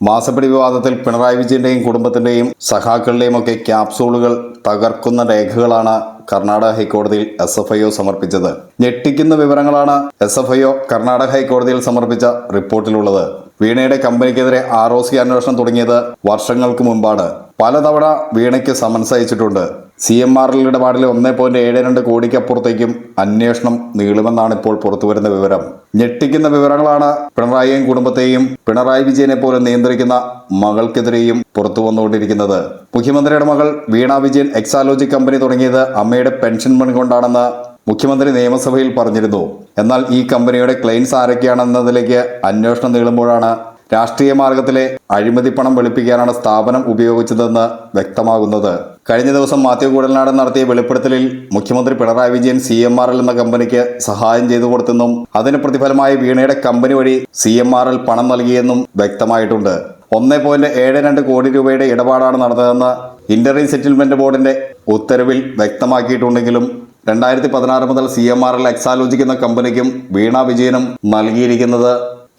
മാസപ്പടി വിവാദത്തിൽ പിണറായി വിജയന്റെയും കുടുംബത്തിന്റെയും സഖാക്കളുടെയും ഒക്കെ ക്യാപ്സൂളുകൾ തകർക്കുന്ന രേഖകളാണ് കർണാടക ഹൈക്കോടതിയിൽ SFIO സമർപ്പിച്ചത്. ഞെട്ടിക്കുന്ന വിവരങ്ങളാണ് SFIO കർണാടക ഹൈക്കോടതിയിൽ സമർപ്പിച്ച റിപ്പോർട്ടിലുള്ളത്. വീണയുടെ കമ്പനിക്കെതിരെ ROC അന്വേഷണം തുടങ്ങിയത് വർഷങ്ങൾക്ക് മുമ്പാണ്. പലതവണ വീണയ്ക്ക് സമൻസ് അയച്ചിട്ടുണ്ട്. CMRL ഇടപാടിൽ 1.72 കോടിക്കപ്പുറത്തേക്കും അന്വേഷണം നീളുമെന്നാണ് ഇപ്പോൾ പുറത്തുവരുന്ന വിവരം. ഞെട്ടിക്കുന്ന വിവരങ്ങളാണ് പിണറായിയെയും കുടുംബത്തെയും പിണറായി വിജയനെ പോലെ നിയന്ത്രിക്കുന്ന മകൾക്കെതിരെയും പുറത്തു വന്നുകൊണ്ടിരിക്കുന്നത്. മുഖ്യമന്ത്രിയുടെ മകൾ വീണ വിജയൻ എക്സാലോജി കമ്പനി തുടങ്ങിയത് അമ്മയുടെ പെൻഷൻ മണി കൊണ്ടാണെന്ന് മുഖ്യമന്ത്രി നിയമസഭയിൽ പറഞ്ഞിരുന്നു. എന്നാൽ ഈ കമ്പനിയുടെ ക്ലെയിംസ് ആരൊക്കെയാണെന്നതിലേക്ക് അന്വേഷണം നീളുമ്പോഴാണ് രാഷ്ട്രീയ മാർഗത്തിലെ അഴിമതി പണം വെളുപ്പിക്കാനാണ് സ്ഥാപനം ഉപയോഗിച്ചതെന്ന് വ്യക്തമാകുന്നത്. കഴിഞ്ഞ ദിവസം മാത്യു കൂടൽനാടൻ നടത്തിയ വെളിപ്പെടുത്തലിൽ മുഖ്യമന്ത്രി പിണറായി വിജയൻ CMRL എന്ന കമ്പനിക്ക് സഹായം ചെയ്തു കൊടുത്തെന്നും അതിന് പ്രതിഫലമായി വീണയുടെ കമ്പനി വഴി CMRL പണം നൽകിയെന്നും വ്യക്തമായിട്ടുണ്ട്. 1.72 കോടി രൂപയുടെ ഇടപാടാണ് നടന്നതെന്ന് ഇന്ററിം സെറ്റിൽമെന്റ് ബോർഡിന്റെ ഉത്തരവിൽ വ്യക്തമാക്കിയിട്ടുണ്ടെങ്കിലും 2016 മുതൽ CMRL എക്സാലോജിക് എന്ന കമ്പനിക്കും വീണ വിജയനും നൽകിയിരിക്കുന്നത്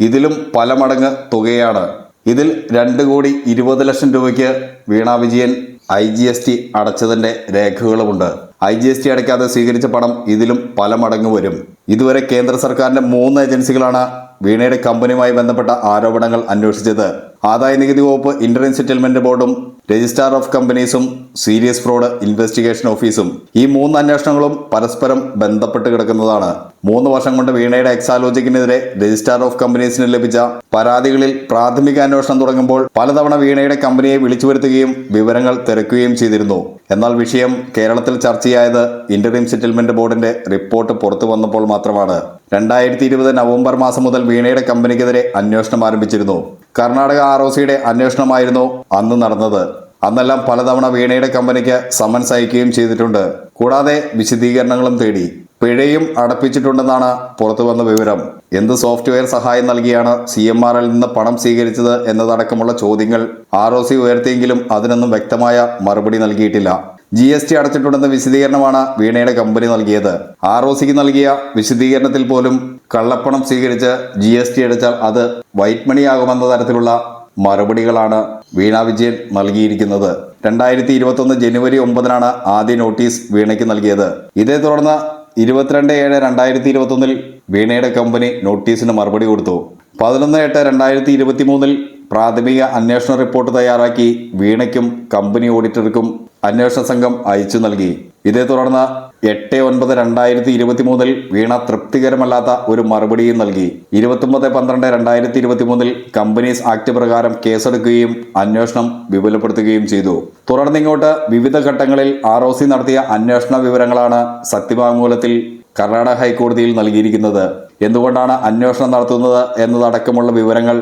ഇതിലും പല മടങ്ങ് തുകയാണ്. ഇതിൽ 2,20,00,000 രൂപയ്ക്ക് വീണ വിജയൻ IGST അടച്ചതിന്റെ രേഖകളുമുണ്ട്. IGST അടയ്ക്കാതെ സ്വീകരിച്ച പണം ഇതിലും പല മടങ്ങ് വരും. ഇതുവരെ കേന്ദ്ര സർക്കാരിന്റെ 3 ഏജൻസികളാണ് വീണയുടെ കമ്പനിയുമായി ബന്ധപ്പെട്ട ആരോപണങ്ങൾ അന്വേഷിച്ചത്. ആദായ നികുതി വകുപ്പ്, ഇന്ററിം സെറ്റിൽമെന്റ് ബോർഡും രജിസ്ട്രാർ ഓഫ് കമ്പനീസും സീരിയസ് ഫ്രോഡ് ഇൻവെസ്റ്റിഗേഷൻ ഓഫീസും. ഈ 3 അന്വേഷണങ്ങളും പരസ്പരം ബന്ധപ്പെട്ട് കിടക്കുന്നതാണ്. 3 വർഷം കൊണ്ട് വീണയുടെ എക്സാലോജിക്കിനെതിരെ രജിസ്ട്രാർ ഓഫ് കമ്പനീസിന് ലഭിച്ച പരാതികളിൽ പ്രാഥമിക അന്വേഷണം തുടങ്ങുമ്പോൾ പലതവണ വീണയുടെ കമ്പനിയെ വിളിച്ചു വരുത്തുകയും വിവരങ്ങൾ തിരക്കുകയും ചെയ്തിരുന്നു. എന്നാൽ വിഷയം കേരളത്തിൽ ചർച്ചയായത് ഇന്ററിം സെറ്റിൽമെന്റ് ബോർഡിന്റെ റിപ്പോർട്ട് പുറത്തു വന്നപ്പോൾ മാത്രമാണ്. 2020 നവംബർ മാസം മുതൽ വീണയുടെ കമ്പനിക്കെതിരെ അന്വേഷണം ആരംഭിച്ചിരുന്നു. കർണാടക ROCയുടെ അന്വേഷണമായിരുന്നു അന്ന് നടന്നത്. അന്നെല്ലാം പലതവണ വീണയുടെ കമ്പനിക്ക് സമൻസ് അയക്കുകയും ചെയ്തിട്ടുണ്ട്. കൂടാതെ വിശദീകരണങ്ങളും തേടി. പിഴയും അടപ്പിച്ചിട്ടുണ്ടെന്നാണ് പുറത്തു വന്ന വിവരം. എന്ത് സോഫ്റ്റ്വെയർ സഹായം നൽകിയാണ് CMRL നിന്ന് പണം സ്വീകരിച്ചത് എന്നതടക്കമുള്ള ചോദ്യങ്ങൾ ROC ഉയർത്തിയെങ്കിലും അതിനൊന്നും വ്യക്തമായ മറുപടി നൽകിയിട്ടില്ല. GST അടച്ചിട്ടുണ്ടെന്ന വിശദീകരണമാണ് വീണയുടെ കമ്പനി നൽകിയത്. ROCക്ക് നൽകിയ വിശദീകരണത്തിൽ പോലും കള്ളപ്പണം സ്വീകരിച്ച് GST അടച്ചാൽ അത് വൈറ്റ് മണിയാകുമെന്ന തരത്തിലുള്ള മറുപടികളാണ് വീണ വിജയൻ നൽകിയിരിക്കുന്നത്. 2021 ജനുവരി 9 ആദ്യ നോട്ടീസ് വീണയ്ക്ക് നൽകിയത്. ഇതേ തുടർന്ന് 22/7/2021 വീണയുടെ കമ്പനി നോട്ടീസിന് മറുപടി കൊടുത്തു. 11/8/2023 പ്രാഥമിക അന്വേഷണ റിപ്പോർട്ട് തയ്യാറാക്കി വീണയ്ക്കും കമ്പനി ഓഡിറ്റർക്കും അന്വേഷണ സംഘം അയച്ചു നൽകി. ഇതേ തുടർന്ന് 8/9/2023 വീണ തൃപ്തികരമല്ലാത്ത ഒരു മറുപടിയും നൽകി. 29/12/2023 കമ്പനീസ് ആക്ട് പ്രകാരം കേസെടുക്കുകയും അന്വേഷണം വിപുലപ്പെടുത്തുകയും ചെയ്തു. തുടർന്നിങ്ങോട്ട് വിവിധ ഘട്ടങ്ങളിൽ ROC നടത്തിയ അന്വേഷണ വിവരങ്ങളാണ് സത്യവാങ്മൂലത്തിൽ കർണാടക ഹൈക്കോടതിയിൽ നൽകിയിരിക്കുന്നത്. എന്തുകൊണ്ടാണ് അന്വേഷണം നടത്തുന്നത് എന്നതടക്കമുള്ള വിവരങ്ങൾ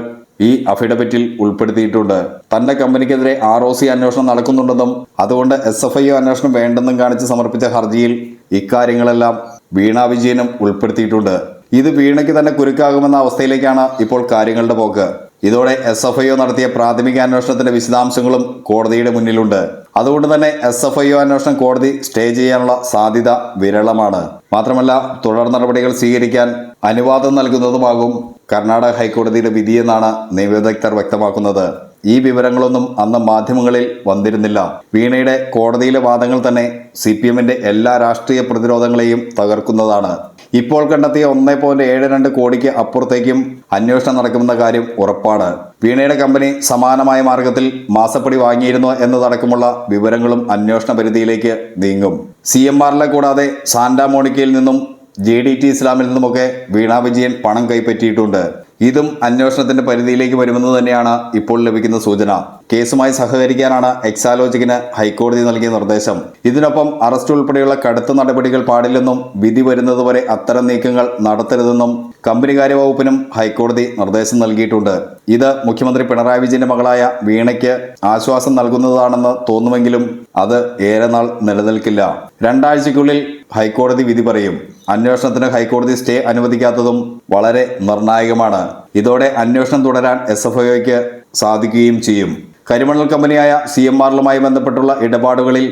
ഈ അഫിഡവിറ്റിൽ ഉൾപ്പെടുത്തിയിട്ടുണ്ട്. തന്റെ കമ്പനിക്കെതിരെ ROC അന്വേഷണം നടക്കുന്നുണ്ടെന്നും അതുകൊണ്ട് SFIO അന്വേഷണം വേണ്ടെന്നും കാണിച്ച് സമർപ്പിച്ച ഹർജിയിൽ ഇക്കാര്യങ്ങളെല്ലാം വീണ വിജയനും ഉൾപ്പെടുത്തിയിട്ടുണ്ട്. ഇത് വീണയ്ക്ക് തന്നെ കുരുക്കാകുമെന്ന അവസ്ഥയിലേക്കാണ് ഇപ്പോൾ കാര്യങ്ങളുടെ പോക്ക്. ഇതോടെ SFIO നടത്തിയ പ്രാഥമിക അന്വേഷണത്തിന്റെ വിശദാംശങ്ങളും കോടതിയുടെ മുന്നിലുണ്ട്. അതുകൊണ്ട് തന്നെ SFIO അന്വേഷണം കോടതി സ്റ്റേ ചെയ്യാനുള്ള സാധ്യത വിരളമാണ്. മാത്രമല്ല തുടർ നടപടികൾ സ്വീകരിക്കാൻ അനുവാദം നൽകുന്നതുമാകും കർണാടക ഹൈക്കോടതിയുടെ വിധിയെന്നാണ് നിയമവിദഗ്ധർ വ്യക്തമാക്കുന്നത്. ഈ വിവരങ്ങളൊന്നും അന്ന് മാധ്യമങ്ങളിൽ വന്നിരുന്നില്ല. വീണയുടെ കോടതിയിലെ വാദങ്ങൾ തന്നെ CPMന്റെ എല്ലാ രാഷ്ട്രീയ പ്രതിരോധങ്ങളെയും തകർക്കുന്നതാണ്. ഇപ്പോൾ കണ്ടെത്തിയ 1.72 കോടിക്ക് അപ്പുറത്തേക്കും അന്വേഷണം നടക്കുമെന്ന കാര്യം ഉറപ്പാണ്. വീണയുടെ കമ്പനി സമാനമായ മാർഗത്തിൽ മാസപ്പടി വാങ്ങിയിരുന്നു എന്നതടക്കമുള്ള വിവരങ്ങളും അന്വേഷണ പരിധിയിലേക്ക് നീങ്ങും. CMRL കൂടാതെ സാന്റാമോണിക്കയിൽ നിന്നും JDT ഇസ്ലാമിൽ നിന്നുമൊക്കെ വീണ വിജയൻ പണം കൈപ്പറ്റിയിട്ടുണ്ട്. ഇതും അന്വേഷണത്തിന്റെ പരിധിയിലേക്ക് വരുമെന്ന് തന്നെയാണ് ഇപ്പോൾ ലഭിക്കുന്ന സൂചന. കേസുമായി സഹകരിക്കാനാണ് എക്സാലോജിക്കിന് ഹൈക്കോടതി നൽകിയ നിർദ്ദേശം. ഇതിനൊപ്പം അറസ്റ്റ് ഉൾപ്പെടെയുള്ള കടുത്ത നടപടികൾ പാടില്ലെന്നും വിധി വരുന്നതുവരെ അത്തരം നീക്കങ്ങൾ നടത്തരുതെന്നും കമ്പനികാര്യ വകുപ്പിനും ഹൈക്കോടതി നിർദ്ദേശം നൽകിയിട്ടുണ്ട്. ഇത് മുഖ്യമന്ത്രി പിണറായി വിജയന്റെ മകളായ വീണയ്ക്ക് ആശ്വാസം നൽകുന്നതാണെന്ന് തോന്നുമെങ്കിലും അത് ഏറെ നാൾ നിലനിൽക്കില്ല. 2 ആഴ്ചയ്ക്കുള്ളിൽ ഹൈക്കോടതി വിധി പറയും. അന്വേഷണത്തിന് ഹൈക്കോടതി സ്റ്റേ അനുവദിക്കാത്തതും വളരെ നിർണായകമാണ്. ഇതോടെ അന്വേഷണം തുടരാൻ SFIOയ്ക്ക് സാധിക്കുകയും ചെയ്യും. കരിമണൽ കമ്പനിയായ CMRLുമായി ബന്ധപ്പെട്ടുള്ള ഇടപാടുകളിൽ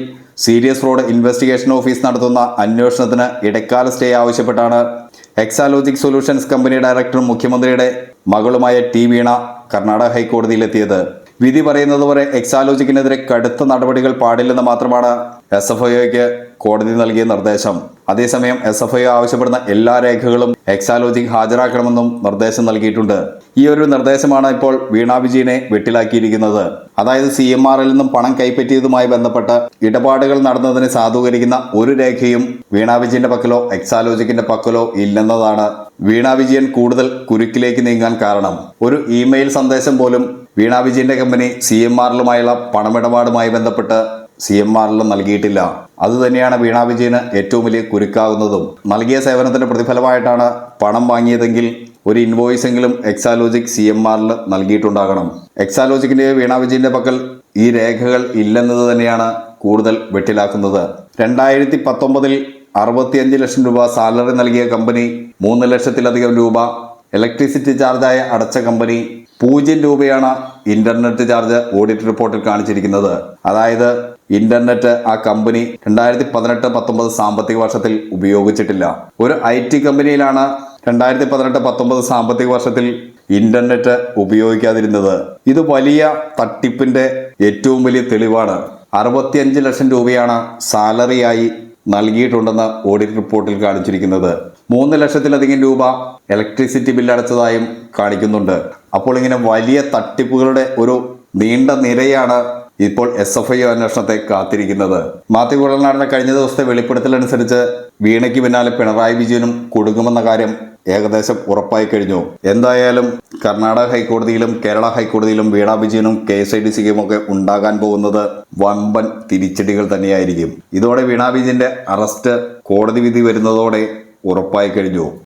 സീരിയസ് ഫ്രോഡ് ഇൻവെസ്റ്റിഗേഷൻ ഓഫീസ് നടത്തുന്ന അന്വേഷണത്തിന് ഇടക്കാല സ്റ്റേ ആവശ്യപ്പെട്ടാണ് എക്സാലോജിക് സൊല്യൂഷൻസ് കമ്പനി ഡയറക്ടറും മുഖ്യമന്ത്രിയുടെ മകളുമായ T വീണ കർണാടക ഹൈക്കോടതിയിലെത്തിയത്. വിധി പറയുന്നതുവരെ എക്സാലോജിക്കിനെതിരെ കടുത്ത നടപടികൾ പാടില്ലെന്ന് മാത്രമാണ് SFIOയ്ക്ക് കോടതി നൽകിയ നിർദ്ദേശം. അതേസമയം SFIO ആവശ്യപ്പെടുന്ന എല്ലാ രേഖകളും എക്സാലോജിക് ഹാജരാക്കണമെന്നും നിർദ്ദേശം നൽകിയിട്ടുണ്ട്. ഈ ഒരു നിർദ്ദേശമാണ് ഇപ്പോൾ വീണ വിജയനെ വെട്ടിലാക്കിയിരിക്കുന്നത്. അതായത് CMRൽ നിന്നും പണം കൈപ്പറ്റിയതുമായി ബന്ധപ്പെട്ട് ഇടപാടുകൾ നടന്നതിന് സാധൂകരിക്കുന്ന ഒരു രേഖയും വീണ വിജയന്റെ പക്കലോ എക്സാലോജിക്കിന്റെ പക്കലോ ഇല്ലെന്നതാണ് വീണ വിജയൻ കൂടുതൽ കുരുക്കിലേക്ക് നീങ്ങാൻ കാരണം. ഒരു ഇമെയിൽ സന്ദേശം പോലും വീണ വിജയന്റെ കമ്പനി CMRലുമായുള്ള പണമിടപാടുമായി ബന്ധപ്പെട്ട് CMRലും നൽകിയിട്ടില്ല. അതുതന്നെയാണ് വീണ വിജയന് ഏറ്റവും വലിയ കുരുക്കാകുന്നതും. നൽകിയ സേവനത്തിന്റെ പ്രതിഫലമായിട്ടാണ് പണം വാങ്ങിയതെങ്കിൽ ഒരു ഇൻവോയ്സ് എങ്കിലും എക്സാലോജിക് CMRൽ നൽകിയിട്ടുണ്ടാകണം. എക്സാലോജിക്കിന്റെ വീണ വിജയന്റെ പക്കൽ ഈ രേഖകൾ ഇല്ലെന്നത് തന്നെയാണ് കൂടുതൽ വെട്ടിലാക്കുന്നത്. 2019 65 ലക്ഷം രൂപ സാലറി നൽകിയ കമ്പനി 3 ലക്ഷത്തിലധികം രൂപ ഇലക്ട്രിസിറ്റി ചാർജായ അടച്ച കമ്പനി 0 രൂപയാണ് ഇന്റർനെറ്റ് ചാർജ് ഓഡിറ്റ് റിപ്പോർട്ടിൽ കാണിച്ചിരിക്കുന്നത്. അതായത് ഇന്റർനെറ്റ് ആ കമ്പനി 2018-19 സാമ്പത്തിക വർഷത്തിൽ ഉപയോഗിച്ചിട്ടില്ല. ഒരു IT കമ്പനിയിലാണ് 2018-19 സാമ്പത്തിക വർഷത്തിൽ ഇന്റർനെറ്റ് ഉപയോഗിക്കാതിരുന്നത്. ഇത് വലിയ തട്ടിപ്പിന്റെ ഏറ്റവും വലിയ തെളിവാണ്. 65 ലക്ഷം രൂപയാണ് സാലറിയായി നൽകിയിട്ടുണ്ടെന്ന് ഓഡിറ്റ് റിപ്പോർട്ടിൽ കാണിച്ചിരിക്കുന്നത്. 3 ലക്ഷത്തിലധികം രൂപ ഇലക്ട്രിസിറ്റി ബില്ല് അടച്ചതായും കാണിക്കുന്നുണ്ട്. അപ്പോൾ ഇങ്ങനെ വലിയ തട്ടിപ്പുകളുടെ ഒരു നീണ്ട നിരയാണ് ഇപ്പോൾ SFIO അന്വേഷണത്തെ കാത്തിരിക്കുന്നത്. മാത്യു കുഴൽനാടന്റെ കഴിഞ്ഞ ദിവസത്തെ വെളിപ്പെടുത്തലനുസരിച്ച് വീണയ്ക്ക് പിന്നാലെ പിണറായി വിജയനും കുടുങ്ങുമെന്ന കാര്യം ഏകദേശം ഉറപ്പായി കഴിഞ്ഞു. എന്തായാലും കർണാടക ഹൈക്കോടതിയിലും കേരള ഹൈക്കോടതിയിലും വീണ വിജയനും KSIDCക്കും ഒക്കെ ഉണ്ടാകാൻ പോകുന്നത് വമ്പൻ തിരിച്ചടികൾ തന്നെയായിരിക്കും. ഇതോടെ വീണ വിജയന്റെ അറസ്റ്റ് കോടതി വിധി വരുന്നതോടെ ഉറപ്പായി കഴിഞ്ഞു.